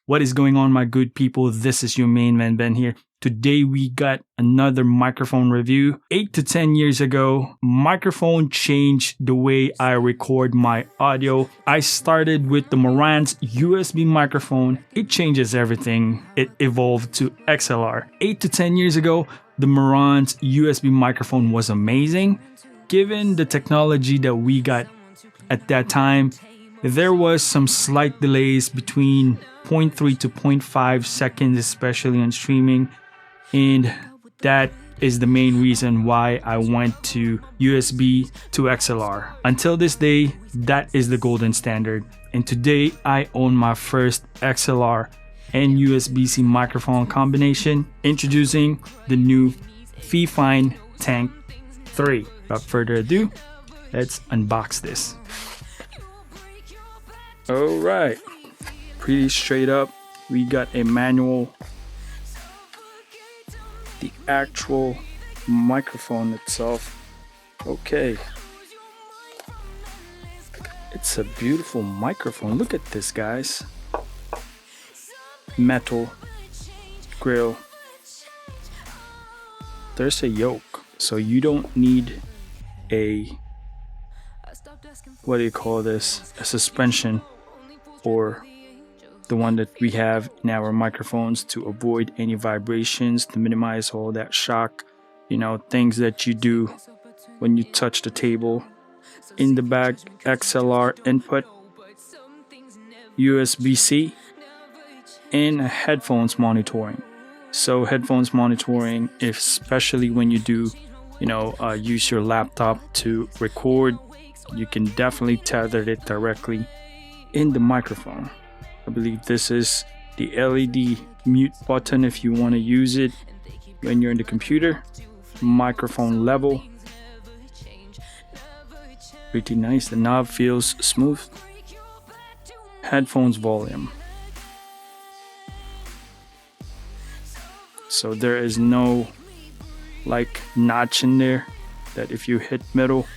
What is going on, my good people? This is your main man, Ben here. Today we got another microphone review. 8 to 10 years ago, microphone changed the way I record my audio. I started with the Marantz USB microphone. It changes everything. It evolved to XLR. 8 to 10 years ago, the Marantz USB microphone was amazing. Given the technology that we got at that time, there was some slight delays between 0.3 to 0.5 seconds, especially on streaming. And that is the main reason why I went to USB to XLR. Until this day, that is the golden standard. And today I own my first XLR and USB-C microphone combination, introducing the new Fifine TANK3. Without further ado, let's unbox this. All right, pretty straight up. We got a manual, the actual microphone itself. Okay, it's a beautiful microphone. Look at this, guys. Metal grill. There's a yoke, so you don't need a, what do you call this, a suspension, or the one that we have in our microphones to avoid any vibrations, to minimize all that shock, things that you do when you touch the table. In the back, XLR input, USB-C, and headphones monitoring. So headphones monitoring, especially when you do, use your laptop to record, you can definitely tether it directly in the microphone. I believe this is the LED mute button if you want to use it when you're in the computer. Microphone level. Pretty nice. The knob feels smooth. Headphones volume. So there is no notch in there that if you hit middle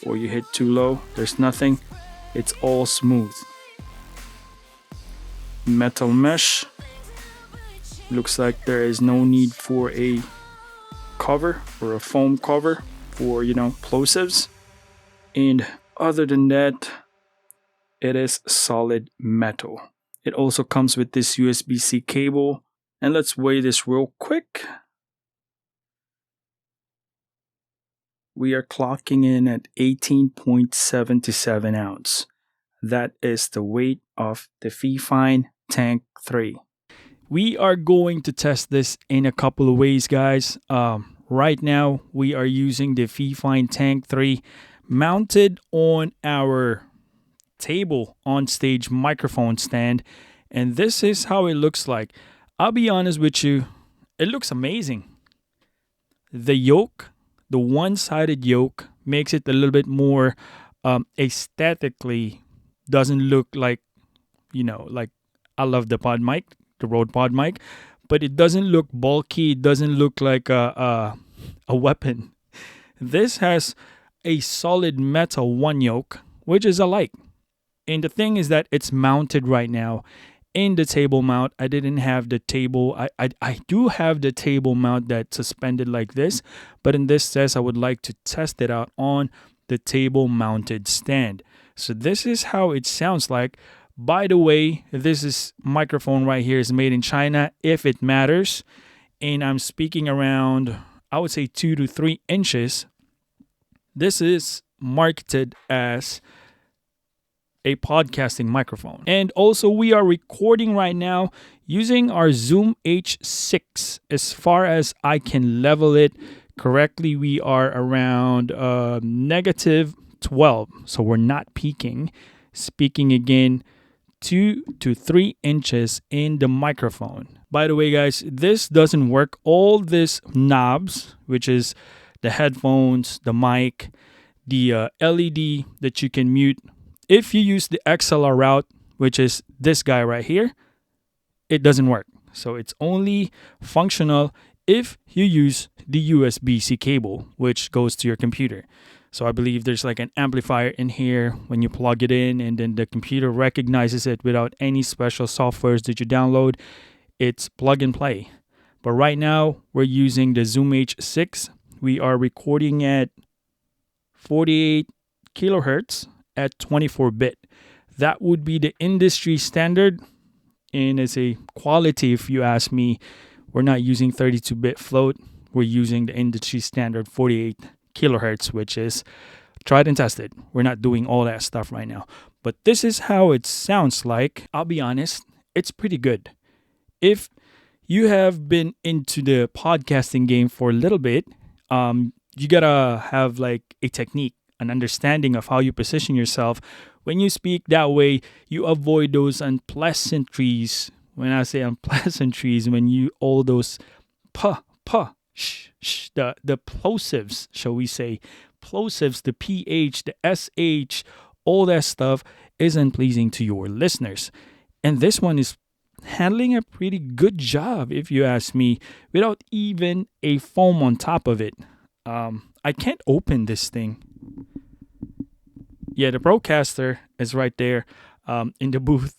or you hit too low, there's nothing. It's all smooth. Metal mesh. Looks like there is no need for a cover or a foam cover for plosives. And other than that, it is solid metal. It also comes with this USB-C cable. And let's weigh this real quick. We are clocking in at 18.77 ounce. That is the weight of the Fifine TANK3. We are going to test this in a couple of ways, guys. Right now, we are using the Fifine TANK3 mounted on our table on stage microphone stand. And this is how it looks like. I'll be honest with you, it looks amazing. The yoke, the one-sided yoke, makes it a little bit more aesthetically, doesn't look like, I love the pod mic, the Rode pod mic, but it doesn't look bulky. It doesn't look like a weapon. This has a solid metal one yoke, which is I like. And the thing is that it's mounted right now in the table mount. I didn't have the table. I do have the table mount that's suspended like this, but in this test, I would like to test it out on the table mounted stand. So this is how it sounds like. By the way, this microphone right here is made in China, if it matters. And I'm speaking around, I would say 2 to 3 inches. This is marketed as a podcasting microphone. And also we are recording right now using our Zoom H6. As far as I can level it correctly, we are around -12. So we're not peaking. Speaking again, 2 to 3 inches in the microphone. By the way, guys, this doesn't work. All these knobs, which is the headphones, the mic, the LED that you can mute. If you use the XLR route, which is this guy right here, it doesn't work. So it's only functional if you use the USB-C cable, which goes to your computer. So I believe there's like an amplifier in here when you plug it in, and then the computer recognizes it without any special softwares that you download. It's plug and play. But right now we're using the Zoom H6. We are recording at 48 kilohertz at 24-bit. That would be the industry standard, and as a quality, if you ask me, we're not using 32-bit float. We're using the industry standard 48 kilohertz, which is tried and tested. We're not doing all that stuff right now. But this is how it sounds like. I'll be honest, it's pretty good. If you have been into the podcasting game for a little bit, you gotta have like a technique, an understanding of how you position yourself. When you speak that way, you avoid those unpleasantries. When I say unpleasantries, when you all those the plosives, shall we say, plosives, the ph, the sh, all that stuff isn't pleasing to your listeners. And this one is handling a pretty good job, if you ask me, without even a foam on top of it. I can't open this thing. Yeah, the Procaster is right there in the booth.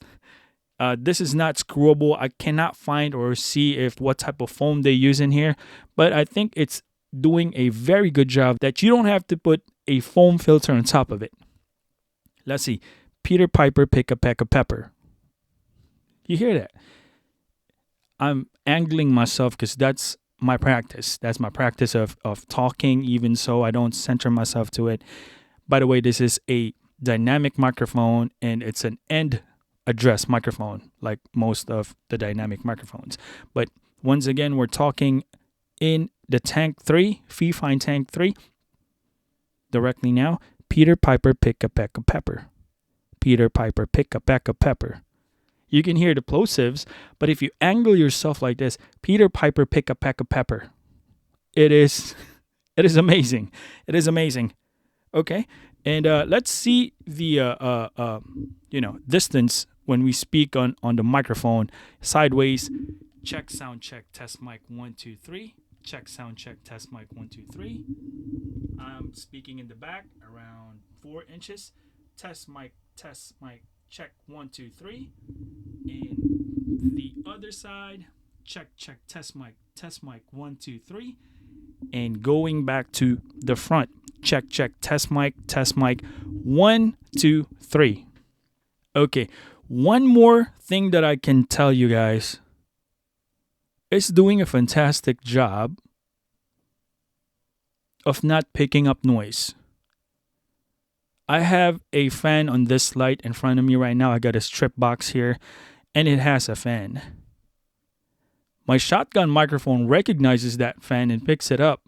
This is not screwable. I cannot find or see if what type of foam they use in here, but I think it's doing a very good job that you don't have to put a foam filter on top of it. Let's see. Peter Piper pick a peck of pepper. You hear that? I'm angling myself because that's my practice. That's my practice of talking, even so I don't center myself to it. By the way, this is a dynamic microphone, and it's an end address microphone like most of the dynamic microphones. But once again, we're talking in the TANK3, Fifine TANK3. Directly now, Peter Piper pick a peck of pepper. Peter Piper pick a peck of pepper. You can hear the plosives, but if you angle yourself like this, Peter Piper pick a peck of pepper. It is amazing. It is amazing. Okay, and let's see the distance when we speak on the microphone sideways. Check sound check test mic 1 2 3. Check sound check test mic 1 2 3. I'm speaking in the back around 4 inches. Test mic check 1 2 3. And the other side, check test mic 1 2 3. And going back to the front, check test mic 1 2 3. Okay, one more thing that I can tell you guys, it's doing a fantastic job of not picking up noise. I have a fan on this light in front of me right now. I got a strip box here, and it has a fan. My shotgun microphone recognizes that fan and picks it up.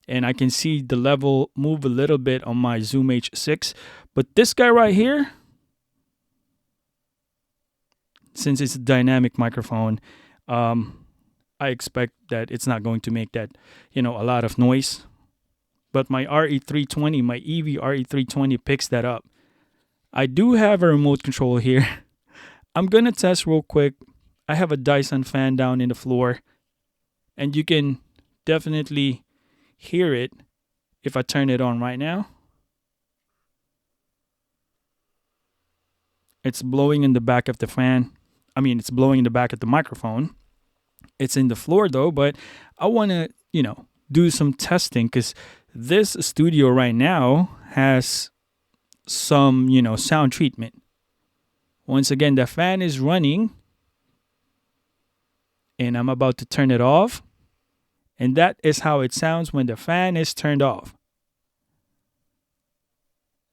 And I can see the level move a little bit on my Zoom H6. But this guy right here, since it's a dynamic microphone, I expect that it's not going to make that, a lot of noise. But my RE320, my EV RE320 picks that up. I do have a remote control here. I'm going to test real quick. I have a Dyson fan down in the floor, and you can definitely hear it if I turn it on right now. It's blowing in the back of the fan. It's blowing in the back of the microphone. It's in the floor though, but I want to, do some testing because this studio right now has some, sound treatment. Once again, the fan is running, and I'm about to turn it off. And that is how it sounds when the fan is turned off.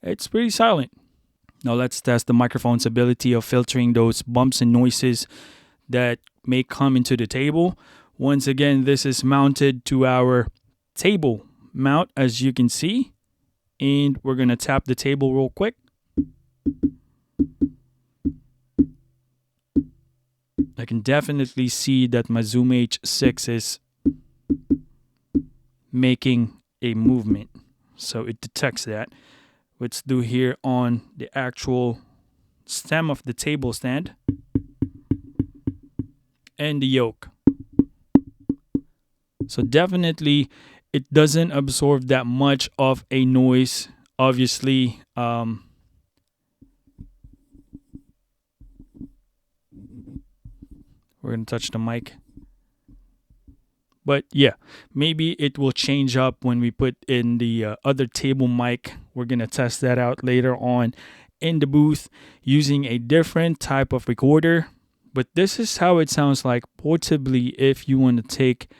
It's pretty silent. Now let's test the microphone's ability of filtering those bumps and noises that may come into the table. Once again, this is mounted to our table mount, as you can see. And we're going to tap the table real quick. I can definitely see that my Zoom H6 is making a movement. So it detects that. Let's do here on the actual stem of the table stand and the yoke. So definitely It doesn't absorb that much of a noise. Obviously, we're gonna touch the mic. But yeah, maybe it will change up when we put in the other table mic. We're going to test that out later on in the booth using a different type of recorder. But this is how it sounds like portably if you want to take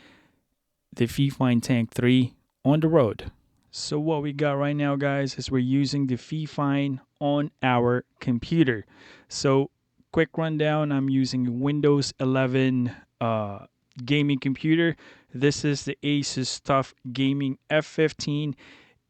the Fifine Tank 3 on the road. So what we got right now, guys, is we're using the Fifine on our computer. So quick rundown, I'm using a Windows 11 gaming computer. This is the Asus TUF Gaming F15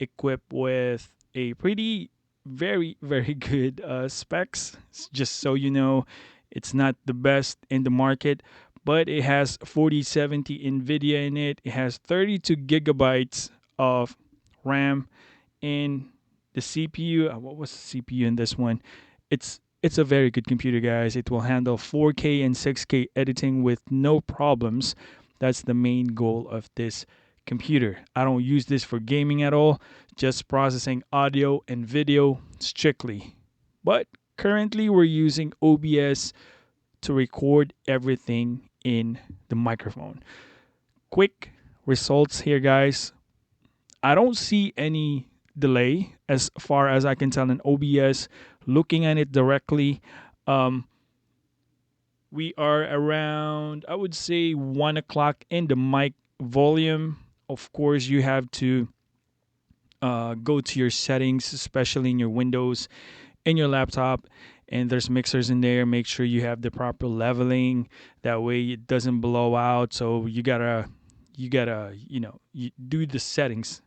equipped with a pretty very good specs. Just so you know, it's not the best in the market, but it has 4070 Nvidia in it. It has 32 gigabytes of RAM in the CPU. What was the CPU in this one? It's a very good computer, guys. It will handle 4K and 6K editing with no problems. That's the main goal of this computer. I don't use this for gaming at all, just processing audio and video strictly. But currently we're using OBS to record everything in the microphone. Quick results here, guys. I don't see any delay as far as I can tell in OBS. Looking at it directly, um, we are around, I would say, 1 o'clock in the mic volume. Of course, you have to go to your settings, especially in your Windows, in your laptop, and there's mixers in there. Make sure you have the proper leveling. That way, it doesn't blow out. So you gotta, you do the settings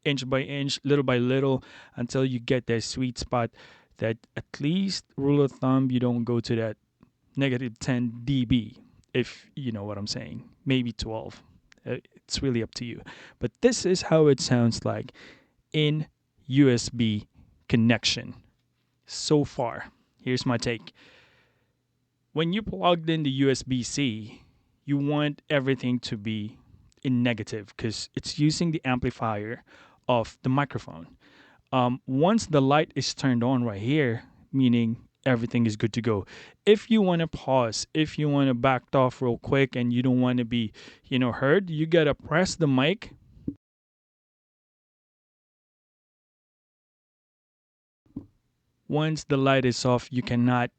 inch by inch, little by little, until you get that sweet spot. That at least rule of thumb, you don't go to that negative 10 dB, if you know what I'm saying. Maybe 12. It's really up to you. But this is how it sounds like in USB connection so far. Here's my take. When you plugged in the USB C, you want everything to be in negative because it's using the amplifier of the microphone. Once the light is turned on right here, meaning everything is good to go. If you want to pause, if you want to back off real quick and you don't want to be, heard, you got to press the mic. Once the light is off, you cannot,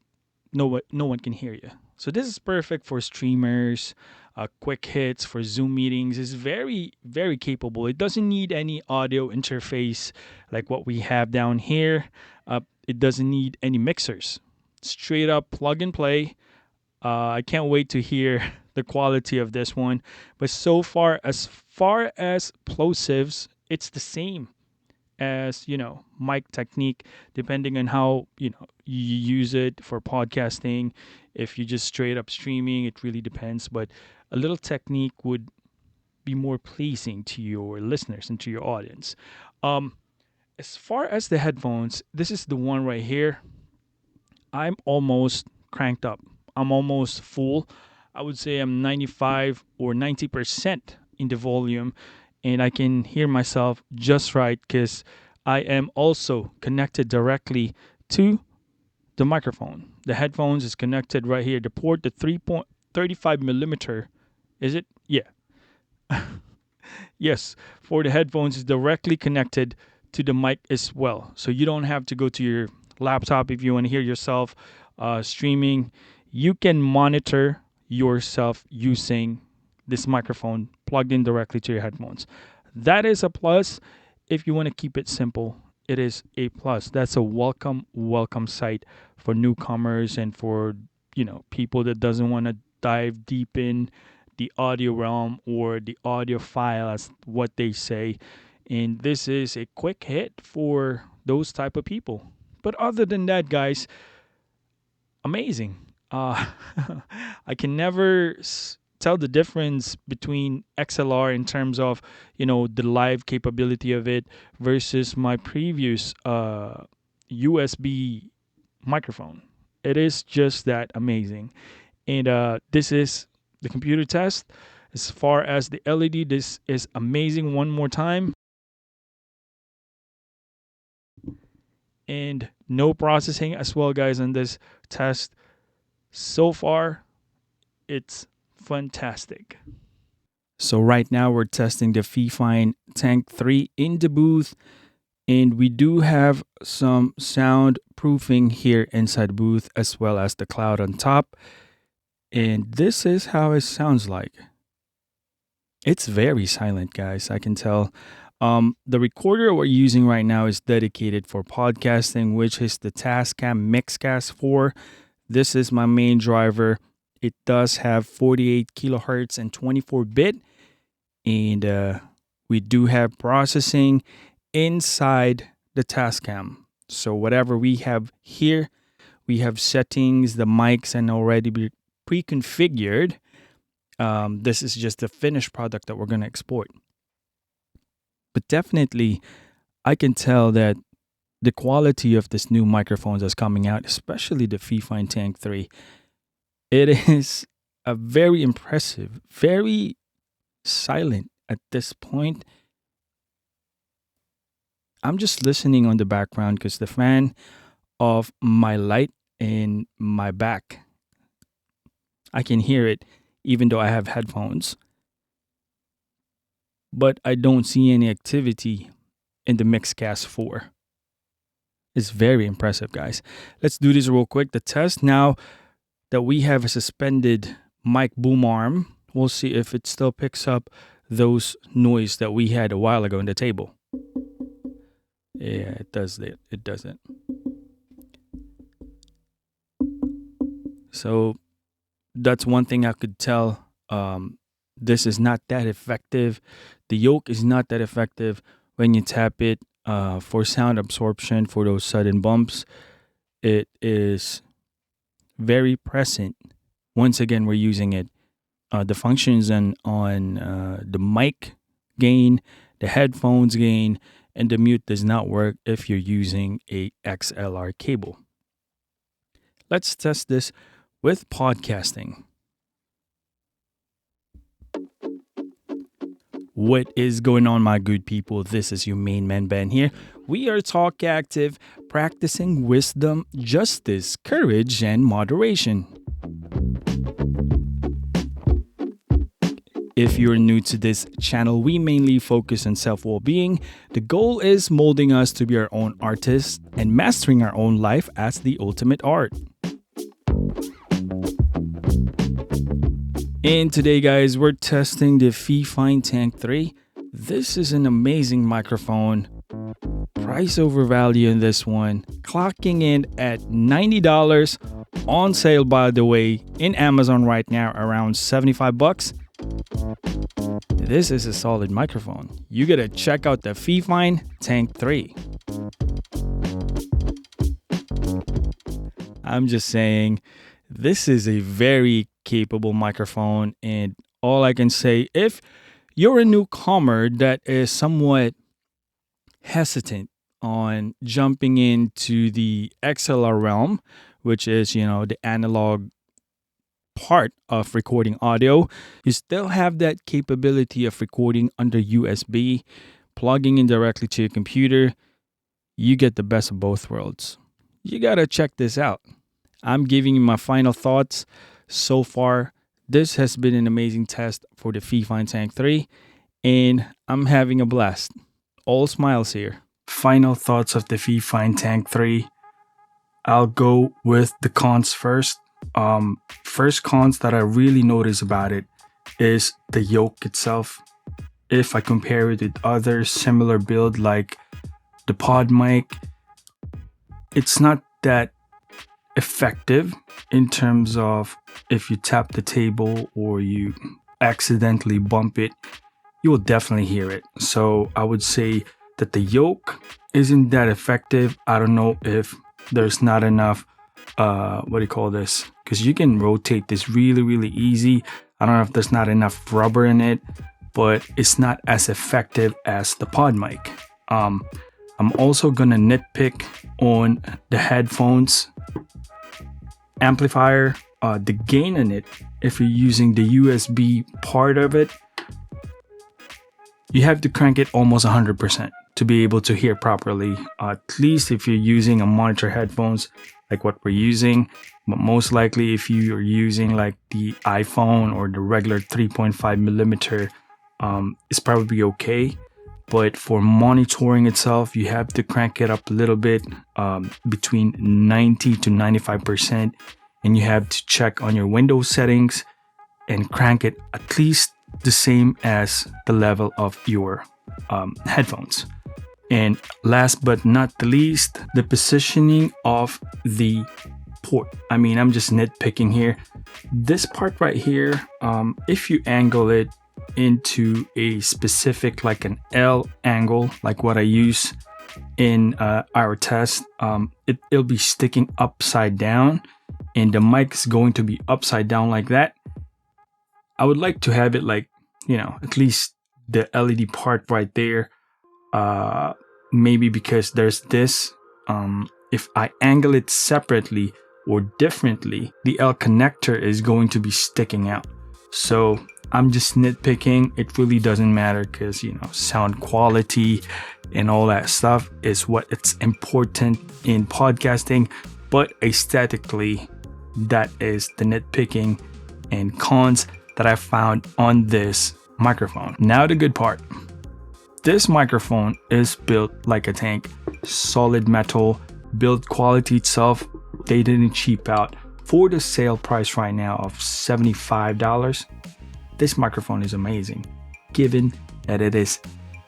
no one can hear you. So this is perfect for streamers, quick hits, for Zoom meetings. It's very capable. It doesn't need any audio interface like what we have down here. It doesn't need any mixers. Straight up plug and play. I can't wait to hear the quality of this one. But so far as plosives, it's the same as mic technique, depending on how you use it for podcasting. If you just straight up streaming, it really depends, but a little technique would be more pleasing to your listeners and to your audience. As far as the headphones, this is the one right here. I'm almost cranked up. I'm almost full. I would say I'm 95 or 90% in the volume, and I can hear myself just right because I am also connected directly to the microphone. The headphones is connected right here. The port, the 3.35 millimeter, is it? Yeah. Yes, for the headphones is directly connected to the mic as well. So you don't have to go to your laptop if you want to hear yourself streaming. You can monitor yourself using this microphone plugged in directly to your headphones. That is a plus. If you want to keep it simple, it is a plus. That's a welcome site for newcomers and for people that doesn't want to dive deep in the audio realm or the audio file, as what they say. And this is a quick hit for those type of people. But other than that, guys, amazing. I can never tell the difference between XLR in terms of the live capability of it versus my previous USB microphone. It is just that amazing. And this is the computer test. As far as the LED, this is amazing. One more time. And no processing as well, guys, on this test. So far, it's fantastic. So right now we're testing the Fifine TANK3 in the booth, and we do have some sound proofing here inside the booth as well as the cloud on top. And this is how it sounds like. It's very silent, guys. I can tell. The recorder we're using right now is dedicated for podcasting, which is the Tascam Mixcast 4. This is my main driver. It does have 48 kilohertz and 24-bit. And we do have processing inside the Tascam. So whatever we have here, we have settings, the mics, and already pre-configured. This is just the finished product that we're going to export. But definitely, I can tell that the quality of this new microphone that's coming out, especially the Fifine TANK3, it is a very impressive, very silent at this point. I'm just listening on the background because the fan of my light in my back, I can hear it even though I have headphones. But I don't see any activity in the Mixcast 4. It's very impressive, guys. Let's do this real quick. The test now that we have a suspended mic boom arm, we'll see if it still picks up those noise that we had a while ago on the table. Yeah, it does that. It doesn't. So that's one thing I could tell. This is not that effective. The yoke is not that effective when you tap it for sound absorption for those sudden bumps. It is very present. Once again, we're using it. The functions on the mic gain, the headphones gain, and the mute does not work if you're using a XLR cable. Let's test this with podcasting. What is going on, my good people? This is your main man, Ben, here. We are Talk Active, practicing wisdom, justice, courage, and moderation. If you're new to this channel, we mainly focus on self-well-being. The goal is molding us to be our own artists and mastering our own life as the ultimate art. And today, guys, we're testing the Fifine TANK3. This is an amazing microphone. Price over value in this one, clocking in at $90. On sale, by the way, in Amazon right now, around $75. This is a solid microphone. You gotta check out the Fifine TANK3. I'm just saying, this is a very capable microphone, and all I can say, if you're a newcomer that is somewhat hesitant on jumping into the XLR realm, which is, the analog part of recording audio, you still have that capability of recording under USB, plugging in directly to your computer. You get the best of both worlds. You gotta check this out. I'm giving you my final thoughts. So far, this has been an amazing test for the Fifine TANK3, and I'm having a blast. All smiles here. Final thoughts of the Fifine TANK3. I'll go with the cons first. First cons that I really notice about it is the yoke itself. If I compare it with other similar build like the pod mic, it's not that effective in terms of if you tap the table or you accidentally bump it, you will definitely hear it. So I would say that the yoke isn't that effective. I don't know if there's not enough because you can rotate this really, really easy. I don't know if there's not enough rubber in it, but it's not as effective as the pod mic. I'm also gonna nitpick on the headphones amplifier. The gain in it if you're using the USB part of it, you have to crank it almost 100% to be able to hear properly. At least if you're using a monitor headphones like what we're using, but most likely if you are using like the iPhone or the regular 3.5 millimeter, it's probably okay. But for monitoring itself, you have to crank it up a little bit, between 90 to 95%, and you have to check on your Windows settings and crank it at least the same as the level of your headphones. And last but not the least, the positioning of the port. I mean, I'm just nitpicking here. This part right here, if you angle it into a specific, like an L angle, like what I use in our test, it'll be sticking upside down, and the mic is going to be upside down like that. I would like to have it like, at least the LED part right there. Maybe because there's this, if I angle it separately or differently, the L connector is going to be sticking out. So I'm just nitpicking. It really doesn't matter because, sound quality and all that stuff is what it's important in podcasting. But aesthetically, that is the nitpicking and cons that I found on this microphone. Now the good part. This microphone is built like a tank. Solid metal, build quality itself. They didn't cheap out. For the sale price right now of $75, this microphone is amazing, given that it is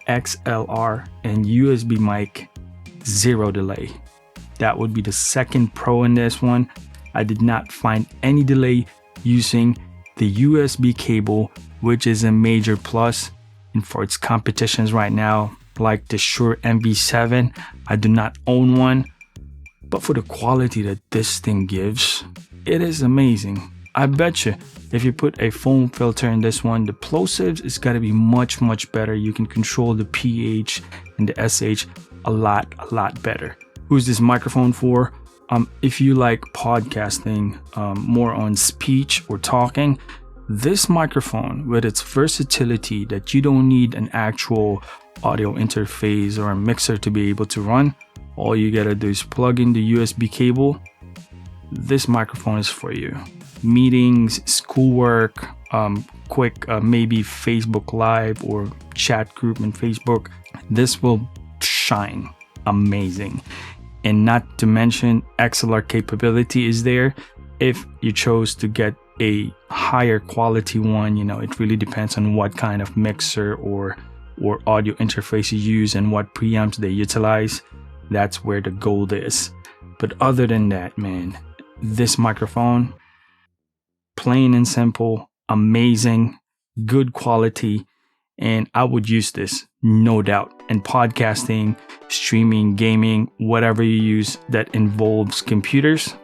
XLR and USB mic, 0 delay. That would be the second pro in this one. I did not find any delay using the USB cable, which is a major plus. And for its competitions right now, like the Shure MV7, I do not own one, but for the quality that this thing gives, it is amazing. I bet you if you put a foam filter in this one, the plosives is got to be much better. You can control the pH and the SH a lot better. Who's this microphone for? If you like podcasting, more on speech or talking, this microphone, with its versatility that you don't need an actual audio interface or a mixer to be able to run, all you gotta do is plug in the USB cable. This microphone is for you. Meetings, schoolwork, quick maybe Facebook Live or chat group in Facebook. This will shine amazing. And not to mention, XLR capability is there. If you chose to get a higher quality one, it really depends on what kind of mixer or audio interface you use and what preamps they utilize. That's where the gold is. But other than that, man, this microphone, plain and simple, amazing, good quality, and I would use this, no doubt. And podcasting, streaming, gaming, whatever you use that involves computers,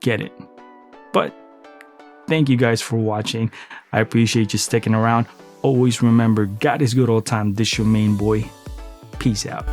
get it. But thank you guys for watching. I appreciate you sticking around. Always remember, God is good all the time. This your main boy. Peace out.